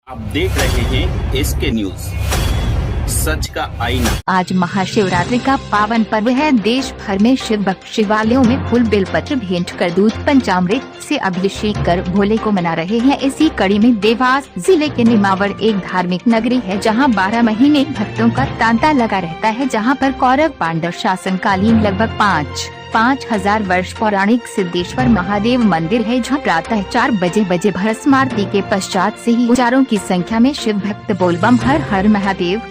आप देख रहे हैं एसके न्यूज, सच का आईना। आज महाशिवरात्रि का पावन पर्व है। देश भर में शिव भक्त शिवालयों में फूल बेलपत्र भेंट कर दूध पंचामृत से अभिषेक कर भोले को मना रहे हैं। इसी कड़ी में देवास जिले के नेमावर एक धार्मिक नगरी है, जहां 12 महीने भक्तों का तांता लगा रहता है। जहां पर कौरव पांडव शासनकालीन लगभग 5,000 वर्ष पौराणिक सिद्धेश्वर महादेव मंदिर है, जहां प्रातः 4 बजे भस्म आरती के पश्चात से ही हजारों की संख्या में शिव भक्त बोलबम हर हर महादेव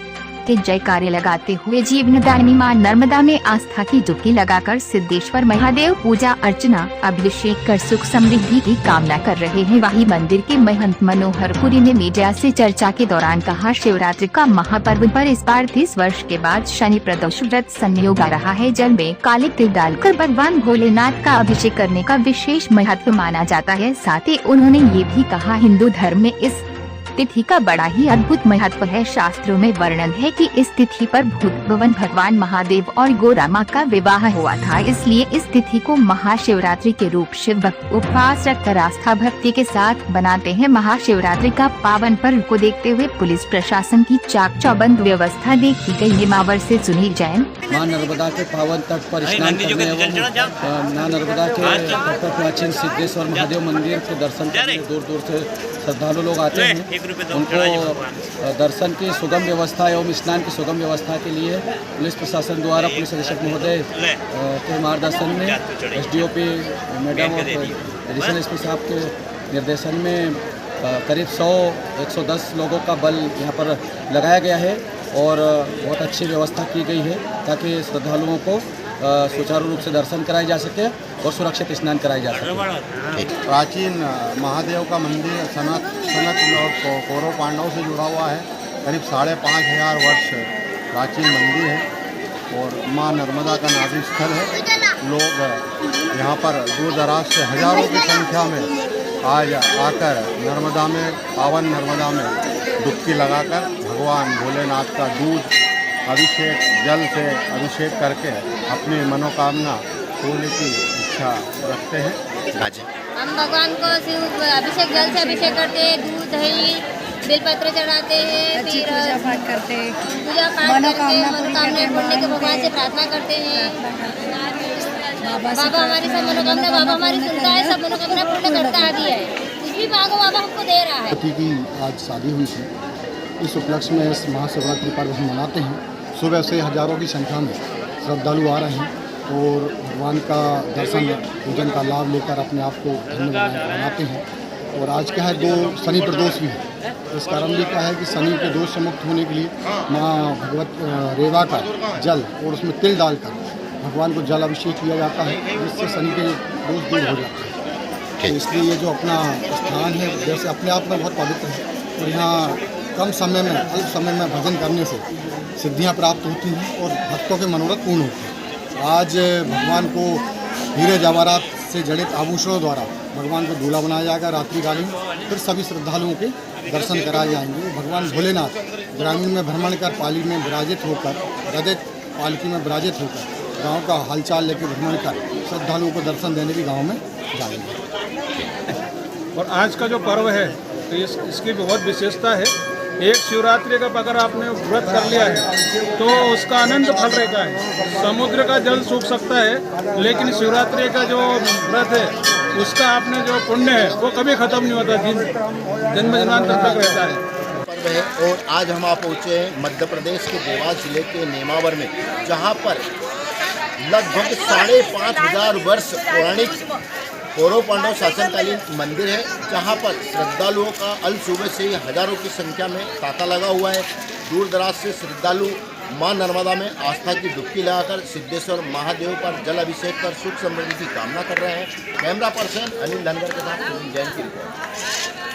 के जयकारे लगाते हुए जीवनदायिनी मां नर्मदा में आस्था की डुबकी लगाकर सिद्धेश्वर महादेव पूजा अर्चना अभिषेक कर सुख समृद्धि की कामना कर रहे हैं। वहीं मंदिर के महंत मनोहर पुरी ने मीडिया से चर्चा के दौरान कहा, शिवरात्रि का महापर्व पर इस बार 30 वर्ष के बाद शनि प्रदोष व्रत संयोग आ रहा है। जल में काले तिल डालकर भगवान भोलेनाथ का अभिषेक करने का विशेष महत्व माना जाता है। साथ ही उन्होंने ये भी कहा, हिंदू धर्म में इस तिथि का बड़ा ही अद्भुत महत्व है। शास्त्रों में वर्णन है कि इस तिथि पर भूत भवन भगवान महादेव और गोरा माँ का विवाह हुआ था, इसलिए इस तिथि को महाशिवरात्रि के रूप शिव भक्त उपवास रखकर आस्था भक्ति के साथ बनाते हैं। महाशिवरात्रि का पावन पर्व को देखते हुए पुलिस प्रशासन की चाक चौबंद व्यवस्था देखी गयी। नेमावर से सुनील जैन। मां नर्मदा के पावन तट पर स्नान करने एवं मां नर्मदा के तट पर प्राचीन सिद्धेश्वर महादेव मंदिर के दर्शन करने दूर दूर से श्रद्धालु लोग आते हैं। उनको दर्शन की सुगम व्यवस्था एवं स्नान की सुगम व्यवस्था के लिए पुलिस प्रशासन द्वारा पुलिस अधीक्षक महोदय के मार्गदर्शन में एसडीओपी मैडम और एडिशनल एसपी साहब के निर्देशन में करीब 100-110 लोगों का बल यहाँ पर लगाया गया है और बहुत अच्छी व्यवस्था की गई है ताकि श्रद्धालुओं को सुचारू रूप से दर्शन कराए जा सके और सुरक्षित स्नान कराए जा सके। प्राचीन महादेव का मंदिर सनत और कौरव पांडव से जुड़ा हुआ है। करीब 5,500 वर्ष प्राचीन मंदिर है और मां नर्मदा का नाभि स्थल है। लोग यहाँ पर दूर दराज से हजारों की संख्या में आज आकर नर्मदा में पावन नर्मदा में डुबकी लगाकर भगवान भोलेनाथ का दूध अभिषेक जल से अभिषेक करके अपनी मनोकामना पूर्ण की इच्छा रखते हैं। हम भगवान को सिर्फ अभिषेक जल से अभिषेक करते हैं, दूध दही बेलपत्र चढ़ाते हैं, फिर पूजा पाठ करते हैं, मनोकामना पूर्ण के भगवान से प्रार्थना करते हैं। बाबा हमारी सब मनोकामना बाबा हमारी सुनता है, सब मनोकामना पूर्ण करता आदि है। कुछ भी मांगो बाबा हमको दे रहा है। पति की आज शादी हुई थी, इस उपलक्ष्य में इस महाशिवरात्रि पर्व हम मनाते हैं। सुबह से हजारों की संख्या में श्रद्धालु आ रहे हैं और भगवान का दर्शन पूजन का लाभ लेकर अपने आप को धन्य बनाते हैं। और आज क्या है, 2 शनि प्रदोष भी है। इस कारण भी क्या है कि शनि के दोष से मुक्त होने के लिए माँ भगवत रेवा का जल और उसमें तिल डालकर भगवान को जल अभिषेक किया जाता है, जिससे शनि के दोष दूर हो जाते हैं। तो इसलिए ये जो अपना स्थान है जैसे अपने आप में बहुत पवित्र है और यहाँ कम समय में अल्प समय में भजन करने से सिद्धियां प्राप्त होती हैं और भक्तों के मनोरथ पूर्ण होते हैं। आज भगवान को हीरे जवाहरात से जड़ित आभूषणों द्वारा भगवान को दूल्हा बनाया जाएगा रात्रिकालीन। फिर सभी श्रद्धालुओं के दर्शन कराए जाएंगे। भगवान भोलेनाथ ग्रामीण में भ्रमण कर पाली में विराजित होकर रजत पालकी में विराजित होकर गाँव का हालचाल लेकर भ्रमण कर श्रद्धालुओं को दर्शन देने भी गाँव में जाएंगे। और आज का जो पर्व है तो इसकी बहुत विशेषता है। एक शिवरात्रि का अगर आपने व्रत कर लिया है तो उसका अनंत फल रहता है। समुद्र का जल सूख सकता है, लेकिन शिवरात्रि का जो व्रत है उसका आपने जो पुण्य है वो कभी खत्म नहीं होता, जन्म जन्मांतर तक रहता है। पर्व है और आज हम पहुँचे हैं मध्य प्रदेश के देवास जिले के नेमावर में, जहाँ पर लगभग 5,500 वर्ष पौराणिक कौरव पांडव शासनकालीन मंदिर है, जहां पर श्रद्धालुओं का अल सुबह से ही हजारों की संख्या में तांता लगा हुआ है। दूर दराज से श्रद्धालु मां नर्मदा में आस्था की डुबकी लगाकर सिद्धेश्वर महादेव पर जल अभिषेक कर सुख समृद्धि की कामना कर रहे हैं। कैमरा पर्सन अनिल धनगर के साथ जैन की रिपोर्ट।